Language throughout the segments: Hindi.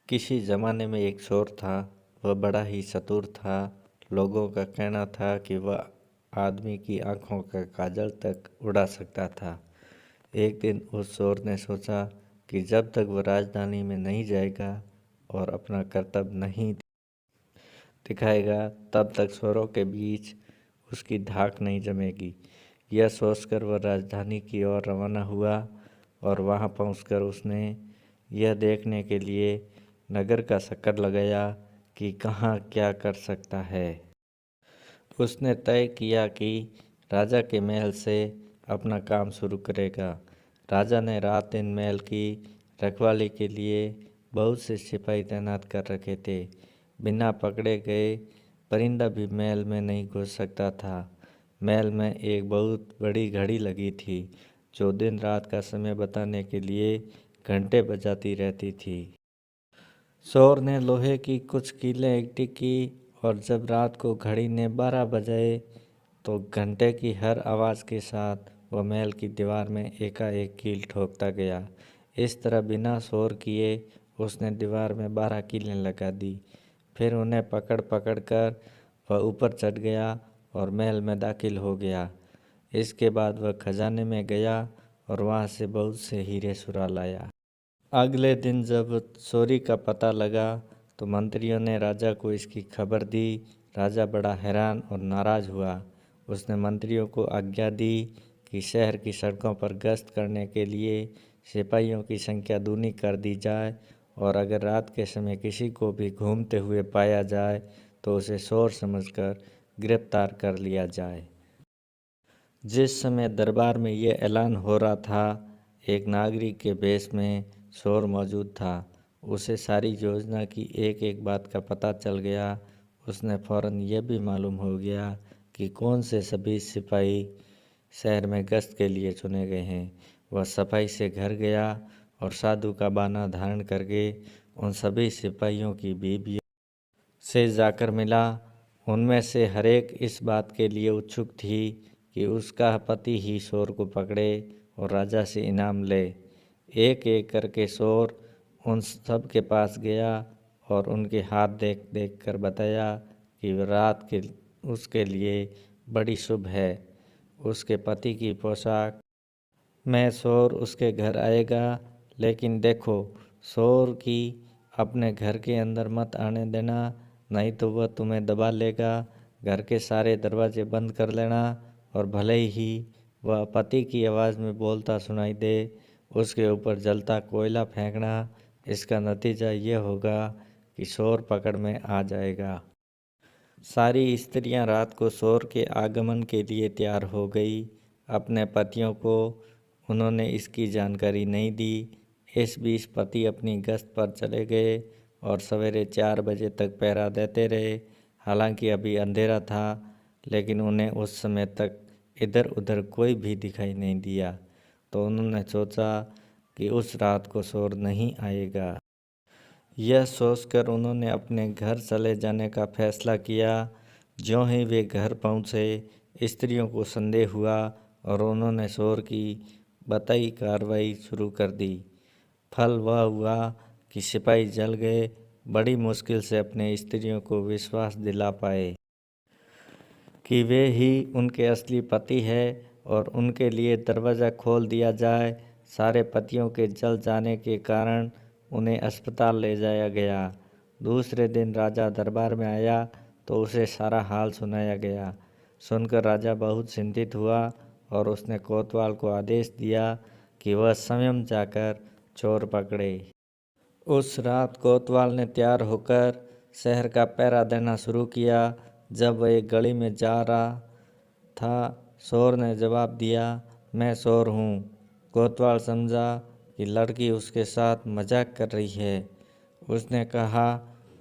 किसी ज़माने में एक चोर था। वह बड़ा ही चतुर था। लोगों का कहना था कि वह आदमी की आंखों का काजल तक उड़ा सकता था। एक दिन उस चोर ने सोचा कि जब तक वह राजधानी में नहीं जाएगा और अपना कर्तव्य नहीं दिखाएगा, तब तक चोरों के बीच उसकी धाक नहीं जमेगी। यह सोचकर वह राजधानी की ओर रवाना हुआ और वहां पहुंचकर उसने यह देखने के लिए नगर का चक्कर लगाया कि कहाँ क्या कर सकता है। उसने तय किया कि राजा के महल से अपना काम शुरू करेगा। राजा ने रात दिन महल की रखवाली के लिए बहुत से सिपाही तैनात कर रखे थे। बिना पकड़े गए परिंदा भी महल में नहीं घुस सकता था। महल में एक बहुत बड़ी घड़ी लगी थी, जो दिन रात का समय बताने के लिए घंटे बजाती रहती थी। चोर ने लोहे की कुछ कीलें इकट्ठी की और जब रात को घड़ी ने 12 बजाए तो घंटे की हर आवाज़ के साथ वह महल की दीवार में एकाएक कील ठोकता गया। इस तरह बिना शोर किए उसने दीवार में 12 कीलें लगा दी। फिर उन्हें पकड़ पकड़ कर वह ऊपर चढ़ गया और महल में दाखिल हो गया। इसके बाद वह खजाने में गया और वहाँ से बहुत से हीरे चुरा लाया। अगले दिन जब चोरी का पता लगा तो मंत्रियों ने राजा को इसकी खबर दी। राजा बड़ा हैरान और नाराज हुआ। उसने मंत्रियों को आज्ञा दी कि शहर की सड़कों पर गश्त करने के लिए सिपाहियों की संख्या दूनी कर दी जाए और अगर रात के समय किसी को भी घूमते हुए पाया जाए तो उसे चोर समझकर गिरफ्तार कर लिया जाए। जिस समय दरबार में यह ऐलान हो रहा था, एक नागरिक के भेष में चोर मौजूद था। उसे सारी योजना की एक एक बात का पता चल गया। उसने फौरन यह भी मालूम हो गया कि कौन से सभी सिपाही शहर में गश्त के लिए चुने गए हैं। वह सफाई से घर गया और साधु का बाना धारण करके उन सभी सिपाहियों की बीवियों से जाकर मिला। उनमें से हरेक इस बात के लिए उत्सुक थी कि उसका पति ही चोर को पकड़े और राजा से इनाम ले। एक एक करके चोर उन सब के पास गया और उनके हाथ देख देख कर बताया कि रात के उसके लिए बड़ी शुभ है। उसके पति की पोशाक में चोर उसके घर आएगा, लेकिन देखो चोर की अपने घर के अंदर मत आने देना, नहीं तो वह तुम्हें दबा लेगा। घर के सारे दरवाजे बंद कर लेना और भले ही वह पति की आवाज़ में बोलता सुनाई दे, उसके ऊपर जलता कोयला फेंकना। इसका नतीजा यह होगा कि चोर पकड़ में आ जाएगा। सारी स्त्रियां रात को चोर के आगमन के लिए तैयार हो गई। अपने पतियों को उन्होंने इसकी जानकारी नहीं दी। इस बीच पति अपनी गश्त पर चले गए और सवेरे 4 बजे तक पहरा देते रहे। हालांकि अभी अंधेरा था, लेकिन उन्हें उस समय तक इधर उधर कोई भी दिखाई नहीं दिया। तो उन्होंने सोचा कि उस रात को चोर नहीं आएगा। यह सोचकर उन्होंने अपने घर चले जाने का फैसला किया। ज्यों ही वे घर पहुँचे, स्त्रियों को संदेह हुआ और उन्होंने चोर की बताई कार्रवाई शुरू कर दी। फल वह हुआ कि सिपाही जल गए। बड़ी मुश्किल से अपने स्त्रियों को विश्वास दिला पाए कि वे ही उनके असली पति है और उनके लिए दरवाज़ा खोल दिया जाए। सारे पतियों के जल जाने के कारण उन्हें अस्पताल ले जाया गया। दूसरे दिन राजा दरबार में आया तो उसे सारा हाल सुनाया गया। सुनकर राजा बहुत चिंतित हुआ और उसने कोतवाल को आदेश दिया कि वह स्वयं जाकर चोर पकड़े। उस रात कोतवाल ने तैयार होकर शहर का पहरा देना शुरू किया। जब वह एक गली में जा रहा था, चोर ने जवाब दिया, मैं चोर हूँ। कोतवाल समझा कि लड़की उसके साथ मजाक कर रही है। उसने कहा,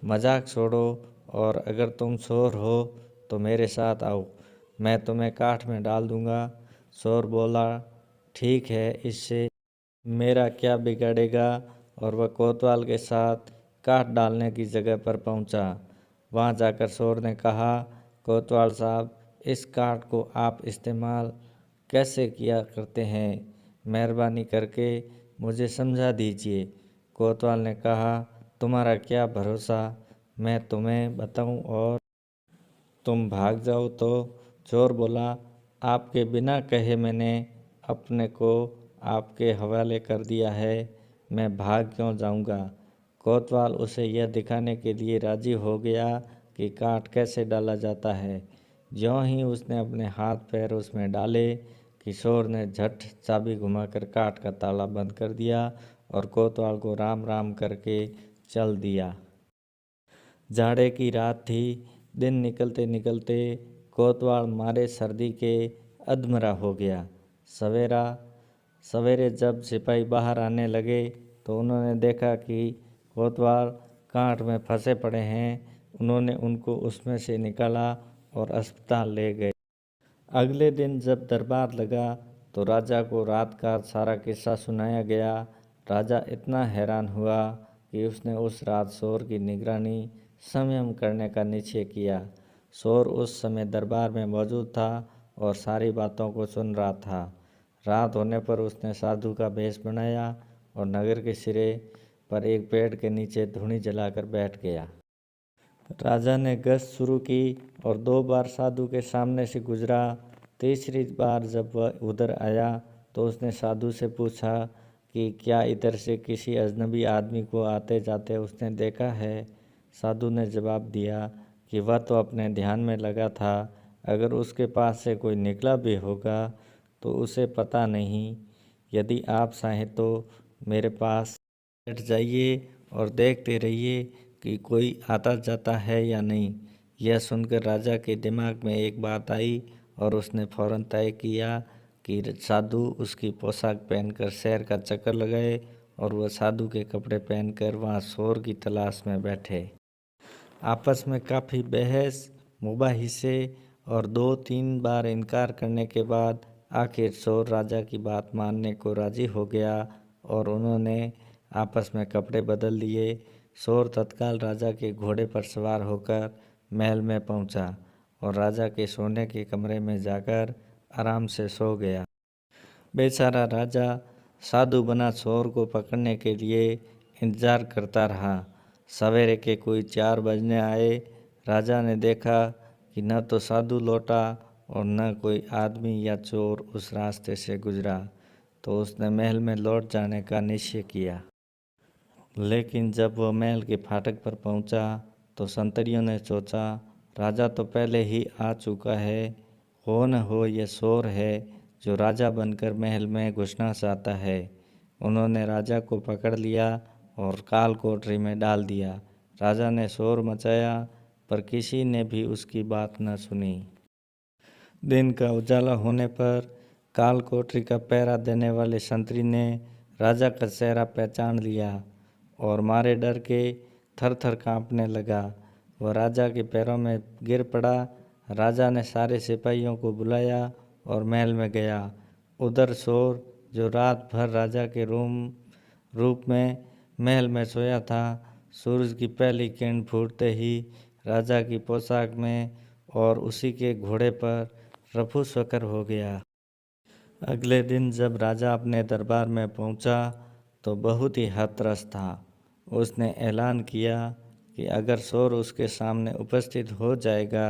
मजाक छोड़ो और अगर तुम चोर हो तो मेरे साथ आओ, मैं तुम्हें काठ में डाल दूंगा। चोर बोला, ठीक है, इससे मेरा क्या बिगड़ेगा। और वह कोतवाल के साथ काठ डालने की जगह पर पहुंचा। वहां जाकर चोर ने कहा, कोतवाल साहब, इस काठ को आप इस्तेमाल कैसे किया करते हैं, मेहरबानी करके मुझे समझा दीजिए। कोतवाल ने कहा, तुम्हारा क्या भरोसा, मैं तुम्हें बताऊं और तुम भाग जाओ। तो चोर बोला, आपके बिना कहे मैंने अपने को आपके हवाले कर दिया है, मैं भाग क्यों जाऊंगा। कोतवाल उसे यह दिखाने के लिए राजी हो गया कि काट कैसे डाला जाता है। ज्यों ही उसने अपने हाथ पैर उसमें डाले, किशोर ने झट चाबी घुमाकर काट का ताला बंद कर दिया और कोतवाल को राम राम करके चल दिया। जाड़े की रात थी। दिन निकलते निकलते कोतवाल मारे सर्दी के अधमरा हो गया। सवेरे जब सिपाही बाहर आने लगे तो उन्होंने देखा कि कोतवाल कांट में फंसे पड़े हैं। उन्होंने उनको उसमें से निकाला और अस्पताल ले गए। अगले दिन जब दरबार लगा तो राजा को रात का सारा किस्सा सुनाया गया। राजा इतना हैरान हुआ कि उसने उस रात शोर की निगरानी संयम करने का निश्चय किया। शोर उस समय दरबार में मौजूद था और सारी बातों को सुन रहा था। रात होने पर उसने साधु का भेष बनाया और नगर के सिरे पर एक पेड़ के नीचे धूनी जलाकर बैठ गया। राजा ने गश्त शुरू की और 2 बार साधु के सामने से गुजरा। तीसरी बार जब वह उधर आया तो उसने साधु से पूछा कि क्या इधर से किसी अजनबी आदमी को आते जाते उसने देखा है। साधु ने जवाब दिया कि वह तो अपने ध्यान में लगा था, अगर उसके पास से कोई निकला भी होगा तो उसे पता नहीं। यदि आप चाहें तो मेरे पास बैठ जाइए और देखते रहिए कि कोई आता जाता है या नहीं। यह सुनकर राजा के दिमाग में एक बात आई और उसने फौरन तय किया कि साधु उसकी पोशाक पहनकर शहर का चक्कर लगाए और वह साधु के कपड़े पहनकर वहाँ शोर की तलाश में बैठे। आपस में काफ़ी बहस मुबाहिसे और 2-3 बार इनकार करने के बाद आखिर शोर राजा की बात मानने को राजी हो गया और उन्होंने आपस में कपड़े बदल लिए। शोर तत्काल राजा के घोड़े पर सवार होकर महल में पहुंचा और राजा के सोने के कमरे में जाकर आराम से सो गया। बेचारा राजा साधु बना शोर को पकड़ने के लिए इंतजार करता रहा। सवेरे के कोई 4 बजने आए। राजा ने देखा कि न तो साधु लौटा और न कोई आदमी या चोर उस रास्ते से गुजरा, तो उसने महल में लौट जाने का निश्चय किया। लेकिन जब वह महल के फाटक पर पहुंचा तो संतरियों ने सोचा, राजा तो पहले ही आ चुका है, हो न हो यह शोर है जो राजा बनकर महल में घुसना चाहता है। उन्होंने राजा को पकड़ लिया और काल कोठरी में डाल दिया। राजा ने शोर मचाया पर किसी ने भी उसकी बात न सुनी। दिन का उजाला होने पर काल कोठरी का पहरा देने वाले संतरी ने राजा का चेहरा पहचान लिया और मारे डर के थर थर काँपने लगा। वह राजा के पैरों में गिर पड़ा। राजा ने सारे सिपाहियों को बुलाया और महल में गया। उधर शोर, जो रात भर राजा के रूप में महल में सोया था, सूरज की पहली किरण फूटते ही राजा की पोशाक में और उसी के घोड़े पर रफू चक्कर हो गया। अगले दिन जब राजा अपने दरबार में पहुंचा तो बहुत ही हतरस था। उसने ऐलान किया कि अगर शोर उसके सामने उपस्थित हो जाएगा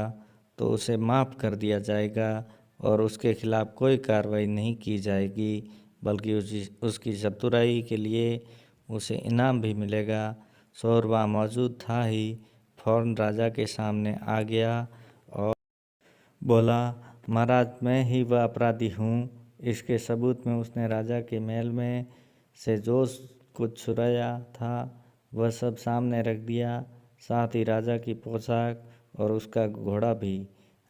तो उसे माफ़ कर दिया जाएगा और उसके खिलाफ कोई कार्रवाई नहीं की जाएगी, बल्कि उसकी चतुराई के लिए उसे इनाम भी मिलेगा। शोर वहाँ मौजूद था ही फौरन राजा के सामने आ गया और बोला, महाराज मैं ही वह अपराधी हूँ। इसके सबूत में उसने राजा के महल में से जो कुछ चुराया था वह सब सामने रख दिया, साथ ही राजा की पोशाक और उसका घोड़ा भी।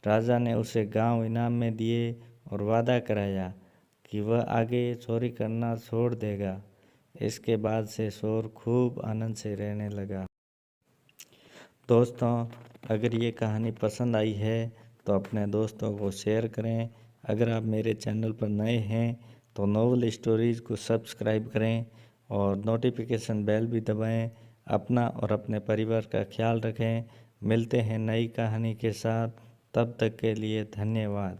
राजा ने उसे गांव इनाम में दिए और वादा कराया कि वह आगे चोरी करना छोड़ देगा। इसके बाद से शोर खूब आनंद से रहने लगा। दोस्तों, अगर ये कहानी पसंद आई है तो अपने दोस्तों को शेयर करें। अगर आप मेरे चैनल पर नए हैं तो नोवेल स्टोरीज़ को सब्सक्राइब करें और नोटिफिकेशन बेल भी दबाएं। अपना और अपने परिवार का ख्याल रखें। मिलते हैं नई कहानी के साथ, तब तक के लिए धन्यवाद।